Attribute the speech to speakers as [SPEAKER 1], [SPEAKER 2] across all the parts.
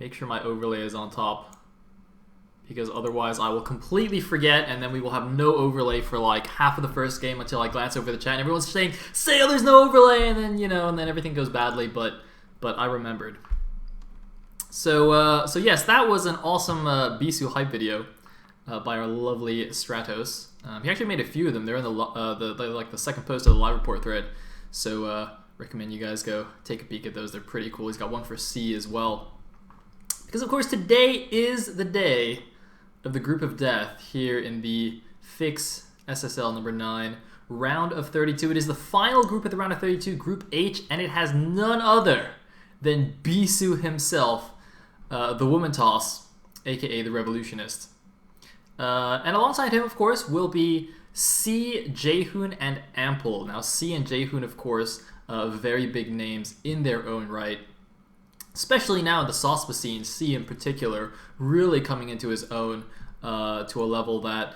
[SPEAKER 1] make sure my overlay is on top, because otherwise I will completely forget, and then we will have no overlay for like half of the first game until I glance over the chat and everyone's saying, "Sayle, there's no overlay," and then and then everything goes badly. But I remembered. So yes, that was an awesome Bisu hype video by our lovely Stratos. He actually made a few of them. They're in the second post of the live report thread. So recommend you guys go take a peek at those. They're pretty cool. He's got one for C as well. Because of course today is the day of the Group of Death here in the Fix SSL number 9 round of 32. It is the final group of the round of 32, Group H, and it has none other than Bisu himself, the woman toss, aka the revolutionist. And alongside him, of course, will be C, Jaehoon, and Ample. Now, C and Jaehoon, of course, very big names in their own right. Especially now in the SOSPA scene, C in particular, really coming into his own to a level that,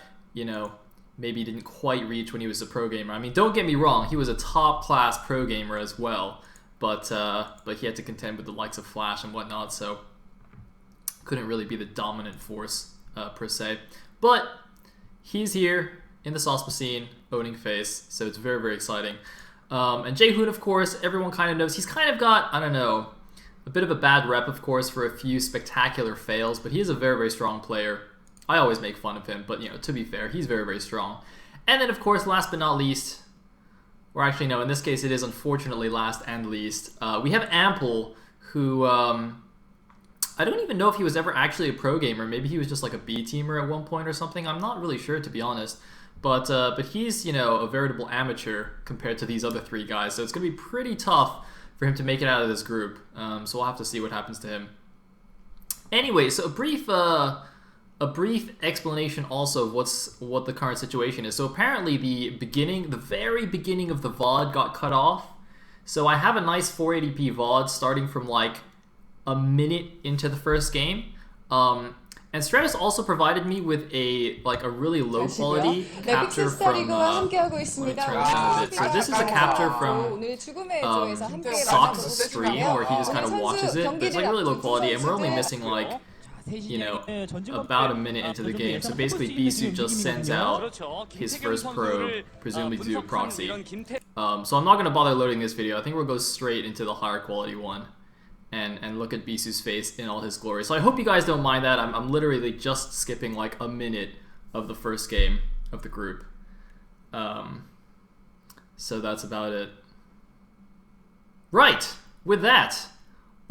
[SPEAKER 1] maybe didn't quite reach when he was a pro gamer. I mean, don't get me wrong, he was a top-class pro gamer as well, but he had to contend with the likes of Flash and whatnot, so couldn't really be the dominant force per se. But he's here in the SOSPA scene, owning face, so it's very, very exciting. And Jaehoon, of course, everyone kind of knows. He's kind of got, I don't know, a bit of a bad rep, of course, for a few spectacular fails, but he is a very, very strong player. I always make fun of him, but, to be fair, he's very, very strong. And then, of course, last but not least, or actually, no, in this case, it is unfortunately last and least, we have Ample, who, I don't even know if he was ever actually a pro gamer. Maybe he was just like a B-teamer at one point or something. I'm not really sure, to be honest. But he's, a veritable amateur compared to these other three guys, so it's going to be pretty tough for him to make it out of this group. So we'll have to see what happens to him. Anyway, so a brief explanation also of what the current situation is. So apparently the very beginning of the VOD got cut off. So I have a nice 480p VOD starting from like a minute into the first game. And Stratus also provided me with a really low quality capture from let me turn it down a bit. So this is a capture from Sock's stream where he just kind of watches it, but it's like really low quality, and we're only missing like about a minute into the game. So basically Bisu just sends out his first probe, presumably to do a proxy. So I'm not going to bother loading this video. I think we'll go straight into the higher quality one and look at Bisu's face in all his glory. So I hope you guys don't mind that. I'm literally just skipping like a minute of the first game of the group. So that's about it. Right, with that,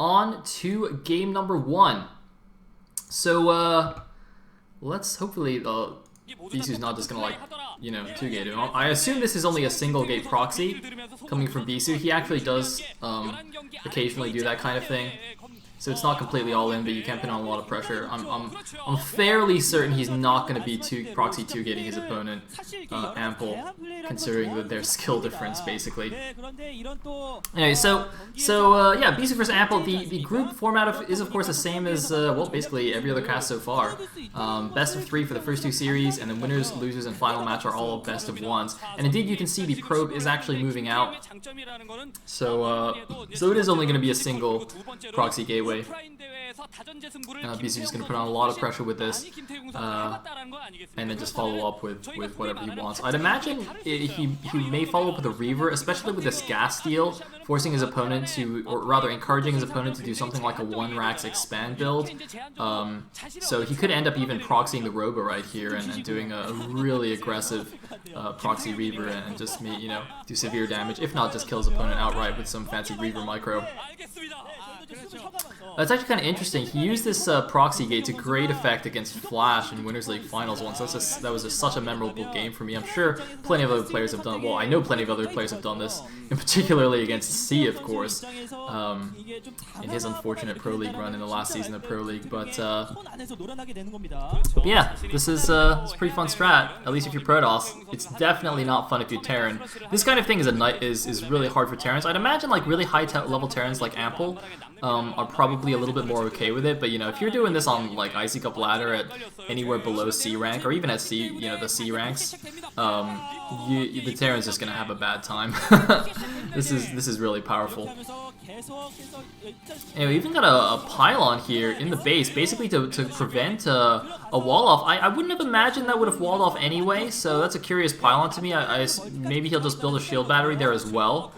[SPEAKER 1] on to game number 1. So let's hopefully Bisu's not just gonna 2-gate him. I assume this is only a single gate proxy coming from Bisu. He actually does occasionally do that kind of thing. So it's not completely all in, but you can put on a lot of pressure. I'm fairly certain he's not going to be proxy 2-gating his opponent, Ample, considering their skill difference, basically. Anyway, so yeah, Bisu versus Ample. The group format is of course the same as well, basically every other cast so far. Best of 3 for the first 2 series, and then winners, losers, and final match are all best of 1s. And indeed, you can see the probe is actually moving out. So it is only going to be a single proxy gateway. Bisu is going to put on a lot of pressure with this, and then just follow up with whatever he wants. I'd imagine he may follow up with a Reaver, especially with this gas steal, forcing his opponent to, or rather encouraging his opponent to do something like a 1-Rax expand build. So he could end up even proxying the Robo right here and doing a really aggressive proxy Reaver and just do severe damage, if not just kill his opponent outright with some fancy Reaver micro. It's actually kind of interesting. He used this proxy gate to great effect against Flash in Winners League Finals once. That was just such a memorable game for me. I'm sure plenty of other players have done. Well, I know plenty of other players have done this, and particularly against C, of course, in his unfortunate Pro League run in the last season of Pro League. But yeah, this is it's a pretty fun strat. At least if you're Protoss, it's definitely not fun if you're Terran. This kind of thing is really hard for Terrans. I'd imagine like really high level Terrans like Ample are probably a little bit more okay with it, but if you're doing this on like Icy Cup ladder at anywhere below C rank, or even at C, the C ranks, the Terran's just gonna have a bad time. This is really powerful. Anyway, we even got a pylon here in the base, basically to prevent a wall off. I wouldn't have imagined that would have walled off anyway, so that's a curious pylon to me. Maybe he'll just build a shield battery there as well.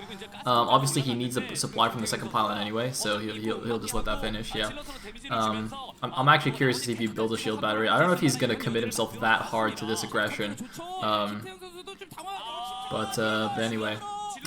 [SPEAKER 1] Obviously, he needs a supply from the second pylon anyway, so he'll just let that finish, yeah. I'm actually curious to see if he builds a shield battery. I don't know if he's going to commit himself that hard to this aggression. But anyway,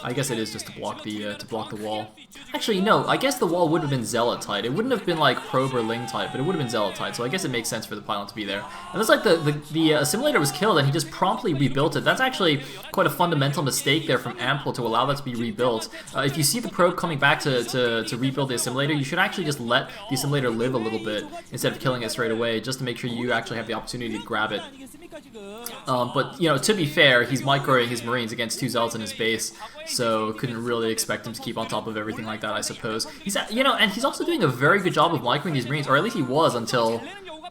[SPEAKER 1] I guess it is just to block the wall. Actually, no, I guess the wall would have been Zealot tight. It wouldn't have been like Probe or Ling tight, but it would have been Zealot tight, so I guess it makes sense for the pylon to be there. And looks like the assimilator was killed and he just promptly rebuilt it. That's actually quite a fundamental mistake there from Ample to allow that to be rebuilt. If you see the probe coming back to rebuild the assimilator, you should actually just let the assimilator live a little bit instead of killing it straight away, just to make sure you actually have the opportunity to grab it. But, you know, to be fair, he's microing his Marines against 2 Zealots in his base, so couldn't really expect him to keep on top of everything like that, I suppose. He's, you know, and he's also doing a very good job of microing these Marines, or at least he was until...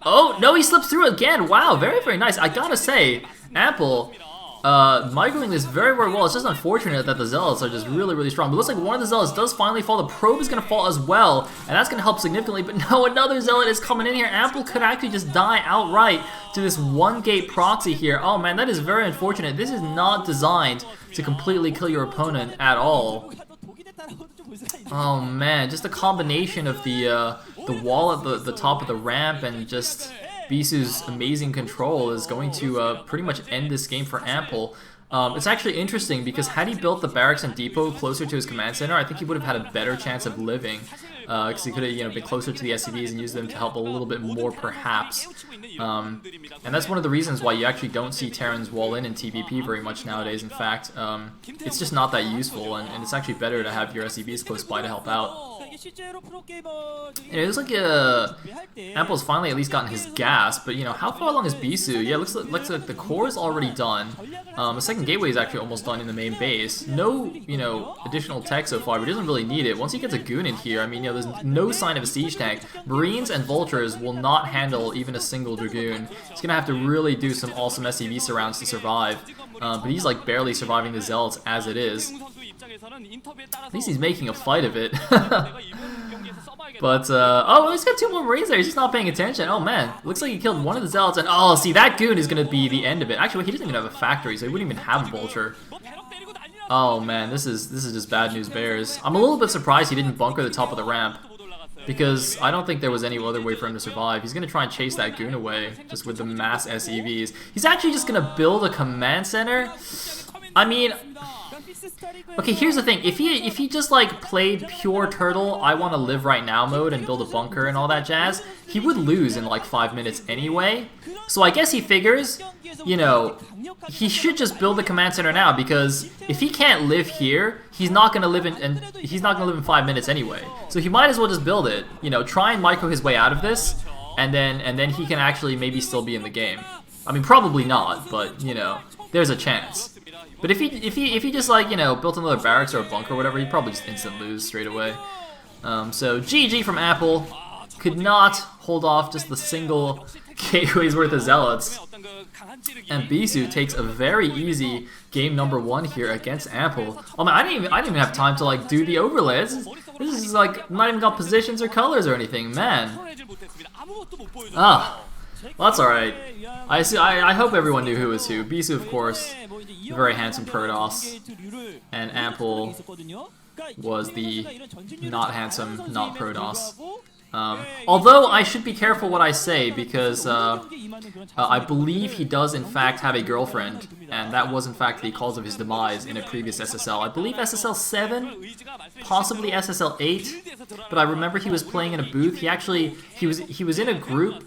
[SPEAKER 1] Oh, no, he slips through again! Wow, very, very nice. I gotta say, Ample... microing this very, very well. It's just unfortunate that the Zealots are just really, really strong. But it looks like one of the Zealots does finally fall. The probe is going to fall as well, and that's going to help significantly. But no, another Zealot is coming in here. Ample could actually just die outright to this one-gate proxy here. Oh man, that is very unfortunate. This is not designed to completely kill your opponent at all. Oh man, just a combination of the wall at the top of the ramp and just... Bisu's amazing control is going to pretty much end this game for Ample. It's actually interesting because had he built the barracks and depot closer to his command center, I think he would have had a better chance of living. Because he could have, you know, been closer to the SCVs and used them to help a little bit more, perhaps. And that's one of the reasons why you actually don't see Terrans wall in TVP very much nowadays. In fact, it's just not that useful, and it's actually better to have your SCVs close by to help out. It looks like Ample's finally at least gotten his gas, but you know, how far along is Bisu? Yeah, looks like the core is already done. The second gateway is actually almost done in the main base. No, you know, additional tech so far, but he doesn't really need it. Once he gets a goon in here, I mean, you know, there's no sign of a siege tank. Marines and Vultures will not handle even a single Dragoon. He's gonna have to really do some awesome SCV surrounds to survive. But he's like barely surviving the Zealots as it is. At least he's making a fight of it. But, oh, he's got 2 more Marines there. He's just not paying attention. Oh, man. Looks like he killed one of the Zealots. And, oh, see, that goon is going to be the end of it. Actually, he doesn't even have a factory, so he wouldn't even have a Vulture. Oh, man, this is just bad news bears. I'm a little bit surprised he didn't bunker the top of the ramp, because I don't think there was any other way for him to survive. He's going to try and chase that goon away, just with the mass SEVs. He's actually just going to build a command center. I mean... Okay, here's the thing. If he just like played pure turtle, I want to live right now mode and build a bunker and all that jazz, he would lose in like 5 minutes anyway. So I guess he figures, you know, he should just build the command center now, because if he can't live here, he's not gonna live in 5 minutes anyway. So he might as well just build it. You know, try and micro his way out of this, and then he can actually maybe still be in the game. I mean, probably not, but you know, there's a chance. But if he just like, you know, built another barracks or a bunker or whatever, he'd probably just instant lose straight away. So GG from Ample. Could not hold off just the single gateway's worth of Zealots. And Bisu takes a very easy game number 1 here against Ample. Oh man, I didn't even have time to like do the overlay. This is like not even got positions or colors or anything, man. Ah. Well, that's alright. I hope everyone knew who was who. Bisu, of course, very handsome Protoss, and Ample was the not handsome, not Protoss. Although I should be careful what I say, because I believe he does in fact have a girlfriend, and that was in fact the cause of his demise in a previous SSL. I believe SSL9, possibly SSL8, but I remember he was playing in a booth. He was in a group